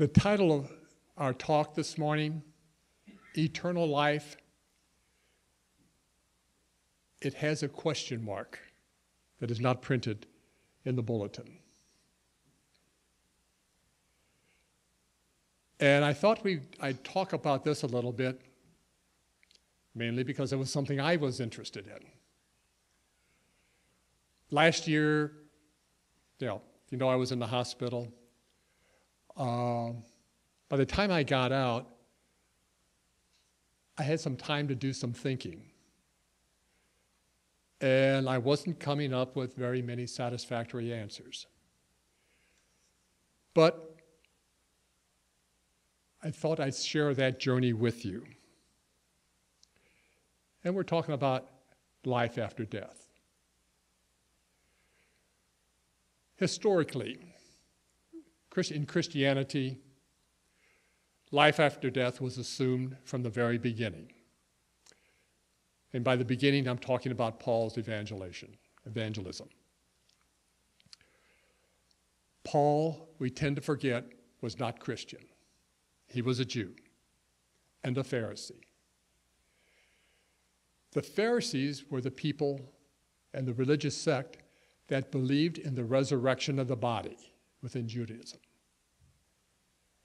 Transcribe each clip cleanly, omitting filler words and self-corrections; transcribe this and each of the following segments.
The title of our talk this morning, Eternal Life, it has a question mark that is not printed in the bulletin. And I thought I'd talk about this a little bit, mainly because it was something I was interested in. Last year, I was in the hospital. By the time I got out, I had some time to do some thinking. And I wasn't coming up with very many satisfactory answers. But I thought I'd share that journey with you. And we're talking about life after death. Historically, in Christianity, life after death was assumed from the very beginning. And by the beginning, I'm talking about Paul's evangelism. Paul, we tend to forget, was not Christian. He was a Jew and a Pharisee. The Pharisees were the people and the religious sect that believed in the resurrection of the body within Judaism.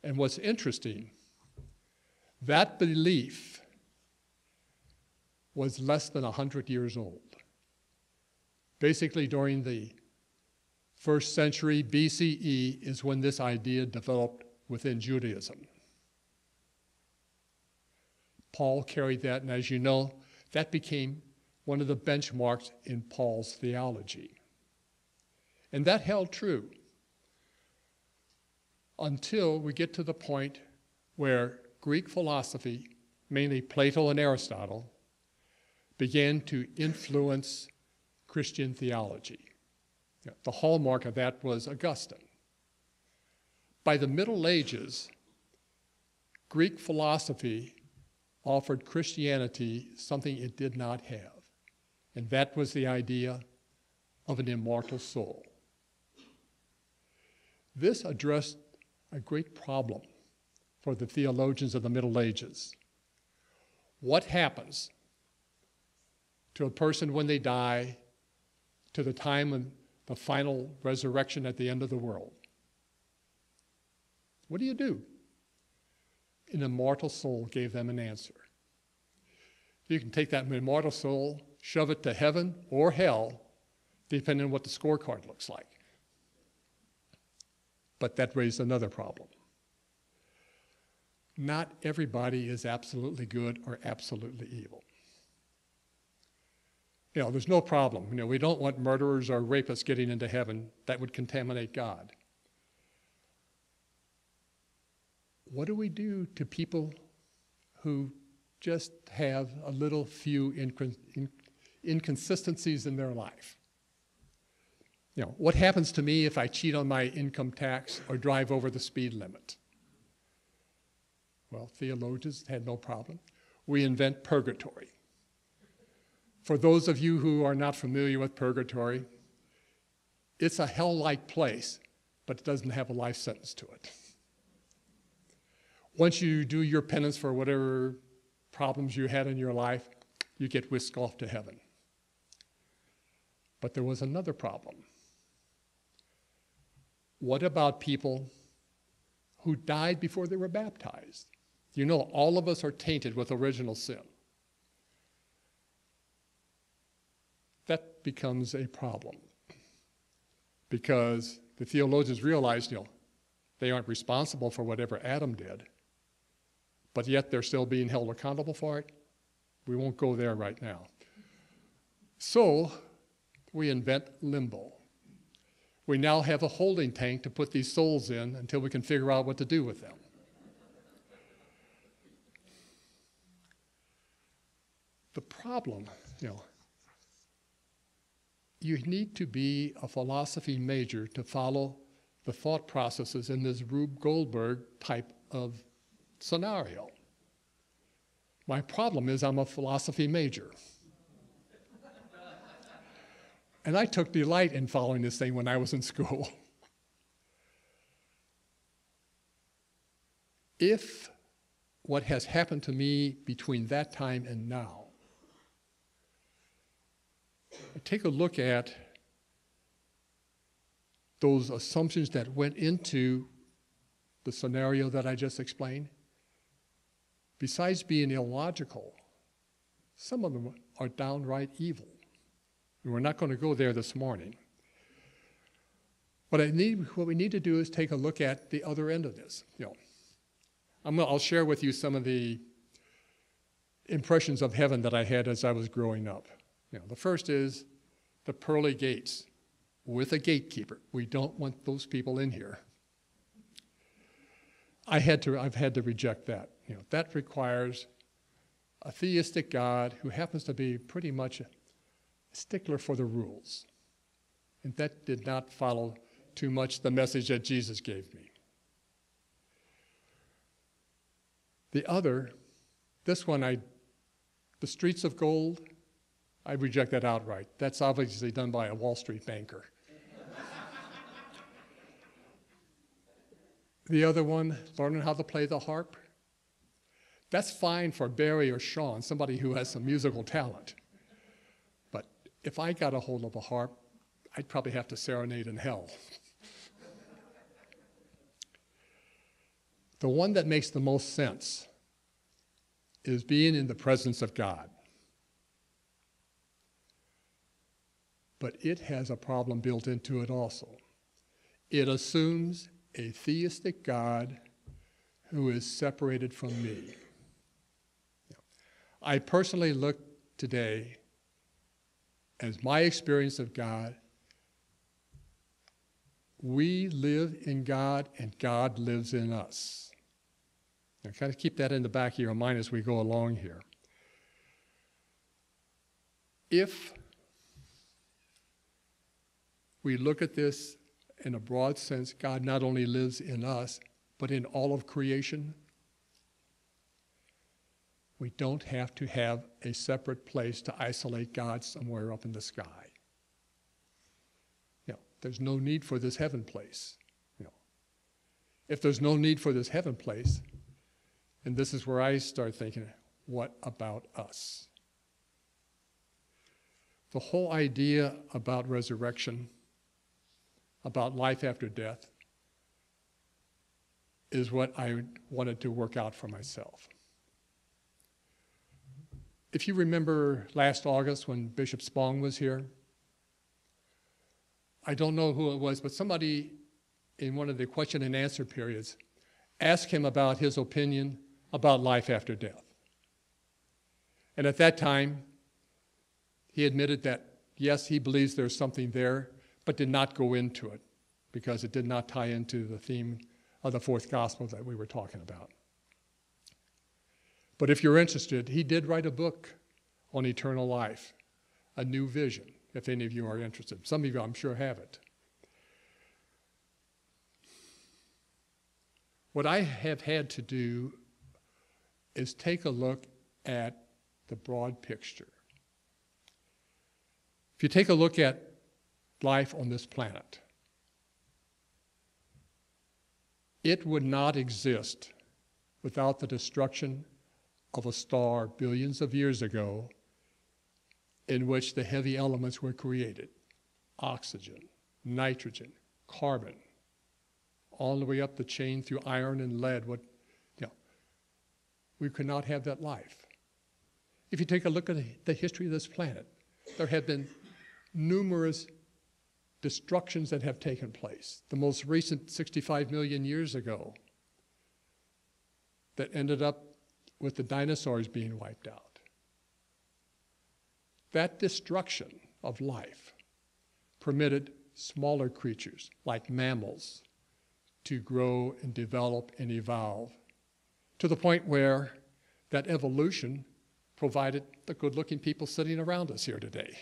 And what's interesting, that belief was less than 100 years old. Basically, during the first century BCE is when this idea developed within Judaism. Paul carried that, and as you know, that became one of the benchmarks in Paul's theology. And that held true until we get to the point where Greek philosophy, mainly Plato and Aristotle, began to influence Christian theology. The hallmark of that was Augustine. By the Middle Ages, Greek philosophy offered Christianity something it did not have, and that was the idea of an immortal soul. This addressed a great problem for the theologians of the Middle Ages. What happens to a person when they die to the time of the final resurrection at the end of the world? What do you do? An immortal soul gave them an answer. You can take that immortal soul, shove it to heaven or hell, depending on what the scorecard looks like. But that raised another problem. Not everybody is absolutely good or absolutely evil. There's no problem. We don't want murderers or rapists getting into heaven. That would contaminate God. What do we do to people who just have a little few inconsistencies in their life? What happens to me if I cheat on my income tax or drive over the speed limit? Well, theologians had no problem. We invent purgatory. For those of you who are not familiar with purgatory, it's a hell-like place, but it doesn't have a life sentence to it. Once you do your penance for whatever problems you had in your life, you get whisked off to heaven. But there was another problem. What about people who died before they were baptized? All of us are tainted with original sin. That becomes a problem because the theologians realized, they aren't responsible for whatever Adam did, but yet they're still being held accountable for it. We won't go there right now. So we invent limbo. We now have a holding tank to put these souls in until we can figure out what to do with them. The problem, you need to be a philosophy major to follow the thought processes in this Rube Goldberg type of scenario. My problem is I'm a philosophy major. And I took delight in following this thing when I was in school. If what has happened to me between that time and now, take a look at those assumptions that went into the scenario that I just explained, besides being illogical, some of them are downright evil. And we're not going to go there this morning. What we need to do is take a look at the other end of this. I'll share with you some of the impressions of heaven that I had as I was growing up. The first is the pearly gates with a gatekeeper. We don't want those people in here. I've had to reject that. That requires a theistic God who happens to be pretty much a stickler for the rules. And that did not follow too much the message that Jesus gave me. This one, the streets of gold, I reject that outright. That's obviously done by a Wall Street banker. The other one, learning how to play the harp, that's fine for Barry or Sean, somebody who has some musical talent. But if I got a hold of a harp, I'd probably have to serenade in hell. The one that makes the most sense is being in the presence of God. But it has a problem built into it also. It assumes a theistic God who is separated from me. I personally look today as my experience of God. We live in God and God lives in us. Now, kind of keep that in the back of your mind as we go along here. If we look at this in a broad sense, God not only lives in us, but in all of creation. We don't have to have a separate place to isolate God somewhere up in the sky. There's no need for this heaven place. If there's no need for this heaven place, and this is where I start thinking, what about us? The whole idea about resurrection, about life after death, is what I wanted to work out for myself. If you remember last August when Bishop Spong was here, I don't know who it was, but somebody in one of the question and answer periods asked him about his opinion about life after death. And at that time, he admitted that, yes, he believes there's something there, but did not go into it because it did not tie into the theme of the fourth gospel that we were talking about. But if you're interested, he did write a book on eternal life, A New Vision, if any of you are interested. Some of you, I'm sure, have it. What I have had to do is take a look at the broad picture. If you take a look at life on this planet, it would not exist without the destruction of a star billions of years ago in which the heavy elements were created. Oxygen, nitrogen, carbon, all the way up the chain through iron and lead. We could not have that life. If you take a look at the history of this planet, there have been numerous destructions that have taken place. The most recent 65 million years ago that ended up with the dinosaurs being wiped out. That destruction of life permitted smaller creatures like mammals to grow and develop and evolve to the point where that evolution provided the good-looking people sitting around us here today.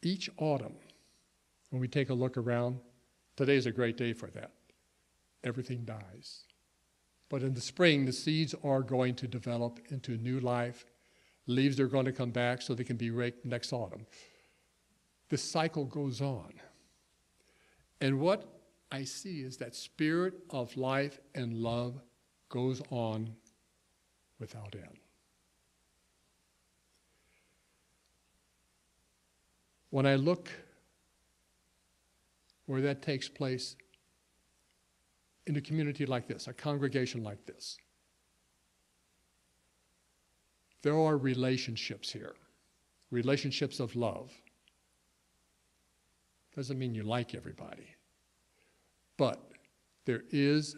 Each autumn, when we take a look around, today's a great day for that. Everything dies. But in the spring, the seeds are going to develop into new life. Leaves are going to come back so they can be raked next autumn. the cycle goes on. And what I see is that spirit of life and love goes on without end. When I look where that takes place in a community like this, a congregation like this, there are relationships here, relationships of love. Doesn't mean you like everybody, but there is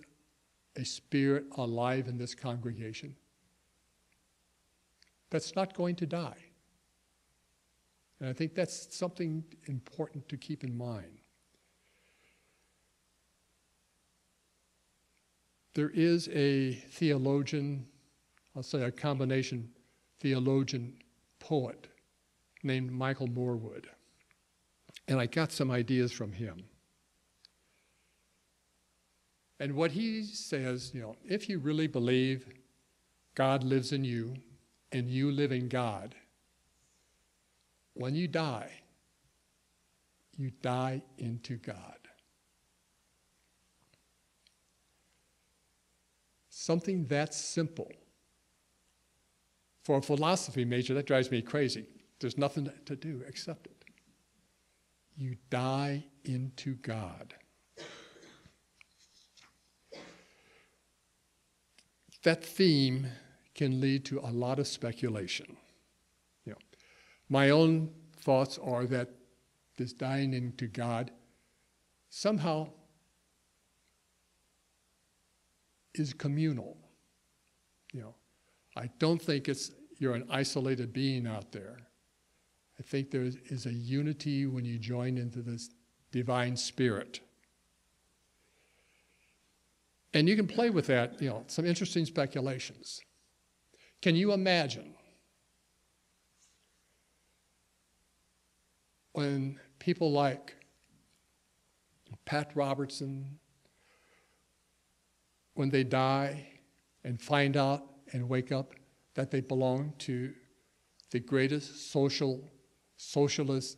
a spirit alive in this congregation that's not going to die. And I think that's something important to keep in mind. There is a theologian, I'll say a combination theologian poet named Michael Morwood. And I got some ideas from him. And what he says, if you really believe God lives in you and you live in God, when you die into God. Something that simple. For a philosophy major, that drives me crazy. There's nothing to do except it. You die into God. That theme can lead to a lot of speculation. My own thoughts are that this dying into God somehow is communal. I don't think you're an isolated being out there. I think there is a unity when you join into this divine spirit. And you can play with that, some interesting speculations. Can you imagine when people like Pat Robertson, when they die and find out and wake up that they belong to the greatest socialist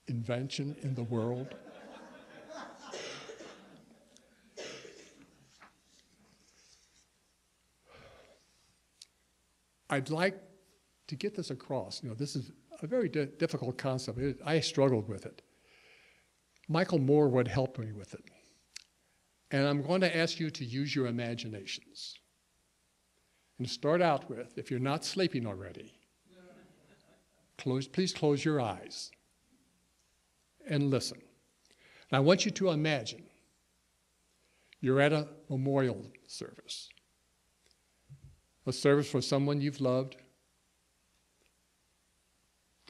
invention in the world? I'd like to get this across. This is a very difficult concept. I struggled with it. Michael Morwood helped me with it. And I'm going to ask you to use your imaginations. And to start out with, if you're not sleeping already, please close your eyes and listen. And I want you to imagine you're at a memorial service, a service for someone you've loved,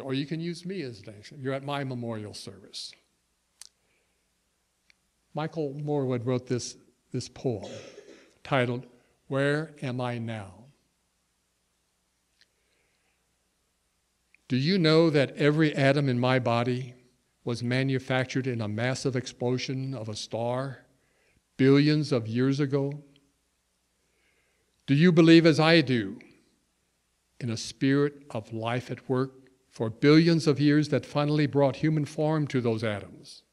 or you can use me as an example. You're at my memorial service. Michael Morwood wrote this poem titled, "Where Am I Now?" Do you know that every atom in my body was manufactured in a massive explosion of a star billions of years ago? Do you believe as I do in a spirit of life at work for billions of years that finally brought human form to those atoms?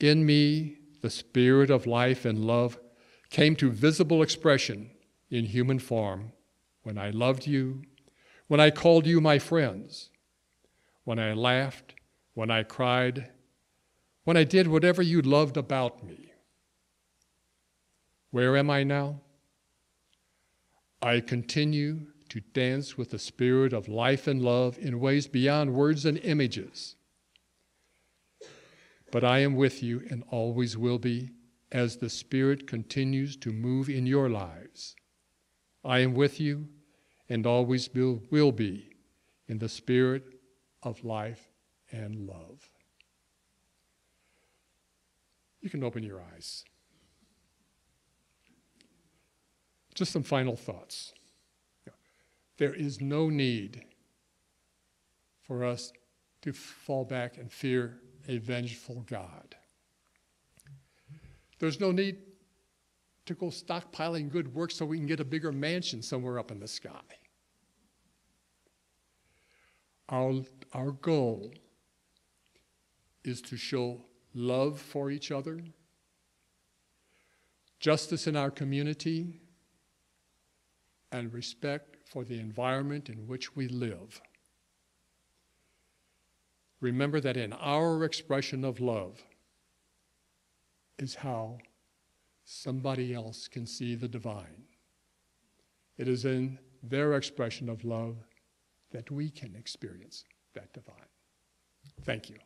In me, the spirit of life and love came to visible expression in human form when I loved you, when I called you my friends, when I laughed, when I cried, when I did whatever you loved about me. Where am I now? I continue to dance with the spirit of life and love in ways beyond words and images. But I am with you and always will be as the Spirit continues to move in your lives. I am with you and always will be in the spirit of life and love. You can open your eyes. Just some final thoughts. There is no need for us to fall back and fear a vengeful God. There's no need to go stockpiling good works so we can get a bigger mansion somewhere up in the sky. Our goal is to show love for each other, justice in our community, and respect for the environment in which we live. Remember that in our expression of love is how somebody else can see the divine. It is in their expression of love that we can experience that divine. Thank you.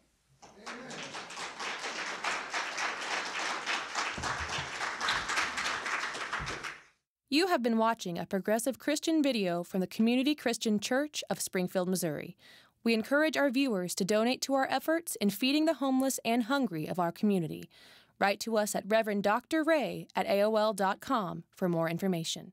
You have been watching a progressive Christian video from the Community Christian Church of Springfield, Missouri. We encourage our viewers to donate to our efforts in feeding the homeless and hungry of our community. Write to us at Rev. Dr. Ray at AOL.com for more information.